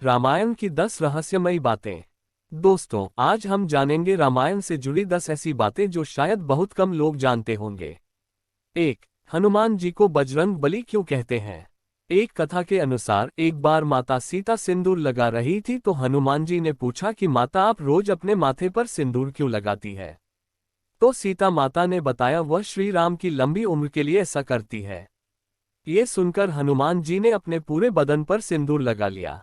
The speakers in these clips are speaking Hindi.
रामायण की 10 रहस्यमयी बातें। दोस्तों, आज हम जानेंगे रामायण से जुड़ी 10 ऐसी बातें जो शायद बहुत कम लोग जानते होंगे। 1. हनुमान जी को बजरंग बली क्यों कहते हैं? एक कथा के अनुसार एक बार माता सीता सिंदूर लगा रही थी तो हनुमान जी ने पूछा कि माता, आप रोज अपने माथे पर सिंदूर क्यों लगाती है? तो सीता माता ने बताया, वह श्री राम की लंबी उम्र के लिए ऐसा करती है। ये सुनकर हनुमान जी ने अपने पूरे बदन पर सिंदूर लगा लिया।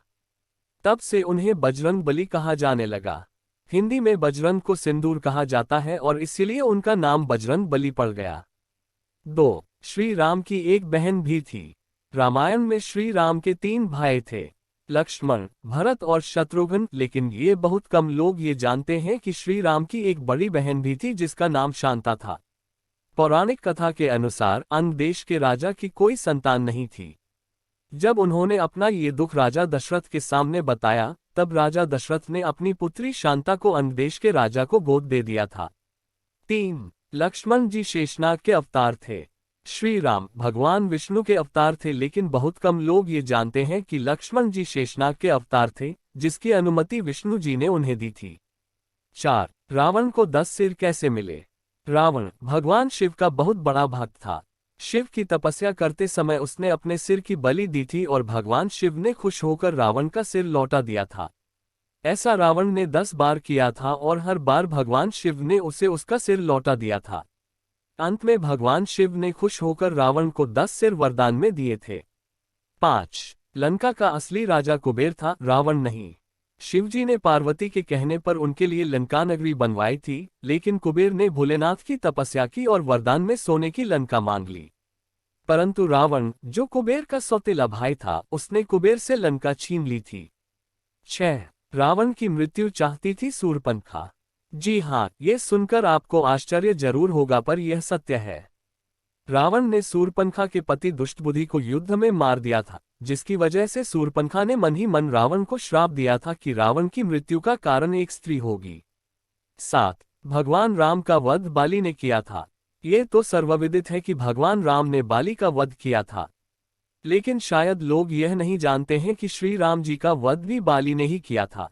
तब से उन्हें बजरंग बली कहा जाने लगा। हिंदी में बजरंग को सिंदूर कहा जाता है और इसीलिए उनका नाम बजरंग बली पड़ गया। 2. श्री राम की एक बहन भी थी। रामायण में श्री राम के 3 भाई थे, लक्ष्मण, भरत और शत्रुघ्न, लेकिन ये बहुत कम लोग ये जानते हैं कि श्री राम की एक बड़ी बहन भी थी जिसका नाम शांता था। पौराणिक कथा के अनुसार अन्य देश के राजा की कोई संतान नहीं थी। जब उन्होंने अपना ये दुख राजा दशरथ के सामने बताया, तब राजा दशरथ ने अपनी पुत्री शांता को अन्य देश के राजा को गोद दे दिया था। 3. लक्ष्मण जी शेषनाग के अवतार थे। श्री राम भगवान विष्णु के अवतार थे, लेकिन बहुत कम लोग ये जानते हैं कि लक्ष्मण जी शेषनाग के अवतार थे, जिसकी अनुमति विष्णु जी ने उन्हें दी थी। 4. रावण को 10 सिर कैसे मिले? रावण भगवान शिव का बहुत बड़ा भक्त था। शिव की तपस्या करते समय उसने अपने सिर की बलि दी थी और भगवान शिव ने खुश होकर रावण का सिर लौटा दिया था। ऐसा रावण ने 10 बार किया था और हर बार भगवान शिव ने उसे उसका सिर लौटा दिया था। अंत में भगवान शिव ने खुश होकर रावण को 10 सिर वरदान में दिए थे। 5. लंका का असली राजा कुबेर था, रावण नहीं। शिवजी ने पार्वती के कहने पर उनके लिए लंका नगरी बनवाई थी, लेकिन कुबेर ने भोलेनाथ की तपस्या की और वरदान में सोने की लंका मांग ली। परंतु रावण, जो कुबेर का सौतेला भाई था, उसने कुबेर से लंका छीन ली थी। 6. रावण की मृत्यु चाहती थी शूर्पणखा। जी हाँ, ये सुनकर आपको आश्चर्य जरूर होगा, पर यह सत्य है। रावण ने शूर्पणखा के पति दुष्टबुद्धि को युद्ध में मार दिया था, जिसकी वजह से शूर्पणखा ने मन ही मन रावण को श्राप दिया था कि रावण की मृत्यु का कारण एक स्त्री होगी। 7. भगवान राम का वध बाली ने किया था। ये तो सर्वविदित है कि भगवान राम ने बाली का वध किया था, लेकिन शायद लोग यह नहीं जानते हैं कि श्री राम जी का वध भी बाली ने ही किया था।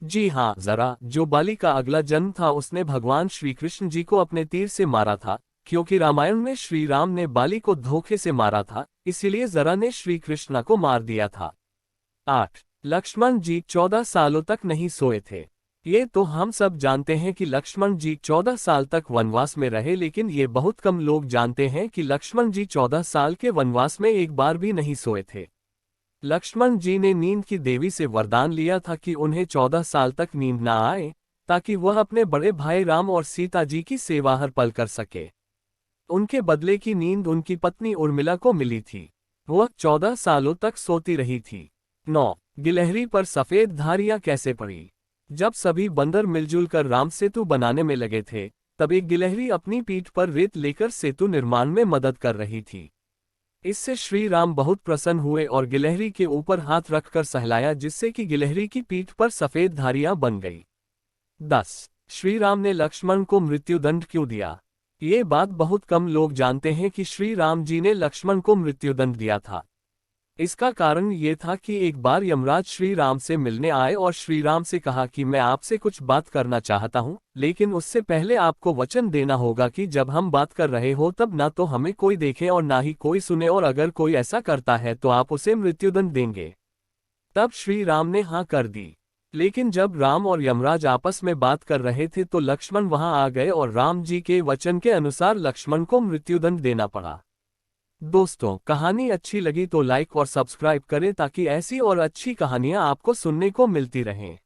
जी हाँ, जरा, जो बाली का अगला जन्म था, उसने भगवान श्री कृष्ण जी को अपने तीर से मारा था। क्योंकि रामायण में श्री राम ने बाली को धोखे से मारा था, इसीलिए जरा ने श्री कृष्ण को मार दिया था। 8. लक्ष्मण जी 14 सालों तक नहीं सोए थे। ये तो हम सब जानते हैं कि लक्ष्मण जी 14 साल तक वनवास में रहे, लेकिन ये बहुत कम लोग जानते हैं कि लक्ष्मण जी 14 साल के वनवास में एक बार भी नहीं सोए थे। लक्ष्मण जी ने नींद की देवी से वरदान लिया था कि उन्हें 14 साल तक नींद न आए, ताकि वह अपने बड़े भाई राम और सीता जी की सेवा हर पल कर सके। उनके बदले की नींद उनकी पत्नी उर्मिला को मिली थी। वह 14 सालों तक सोती रही थी। 9. गिलहरी पर सफेद धारियां कैसे पड़ी? जब सभी बंदर मिलजुल कर राम सेतु बनाने में लगे थे, तब एक गिलहरी अपनी पीठ पर रेत लेकर सेतु निर्माण में मदद कर रही थी। इससे श्री राम बहुत प्रसन्न हुए और गिलहरी के ऊपर हाथ रखकर सहलाया, जिससे कि गिलहरी की पीठ पर सफेद धारियां बन गई। 10. श्री राम ने लक्ष्मण को मृत्युदंड क्यों दिया? ये बात बहुत कम लोग जानते हैं कि श्री राम जी ने लक्ष्मण को मृत्युदंड दिया था। इसका कारण ये था कि एक बार यमराज श्री राम से मिलने आए और श्री राम से कहा कि मैं आपसे कुछ बात करना चाहता हूँ, लेकिन उससे पहले आपको वचन देना होगा कि जब हम बात कर रहे हो तब ना तो हमें कोई देखे और ना ही कोई सुने, और अगर कोई ऐसा करता है तो आप उसे मृत्युदंड देंगे। तब श्री राम ने हाँ कर दी। लेकिन जब राम और यमराज आपस में बात कर रहे थे तो लक्ष्मण वहां आ गए और राम जी के वचन के अनुसार लक्ष्मण को मृत्युदंड देना पड़ा। दोस्तों, कहानी अच्छी लगी तो लाइक और सब्सक्राइब करें ताकि ऐसी और अच्छी कहानियां आपको सुनने को मिलती रहें।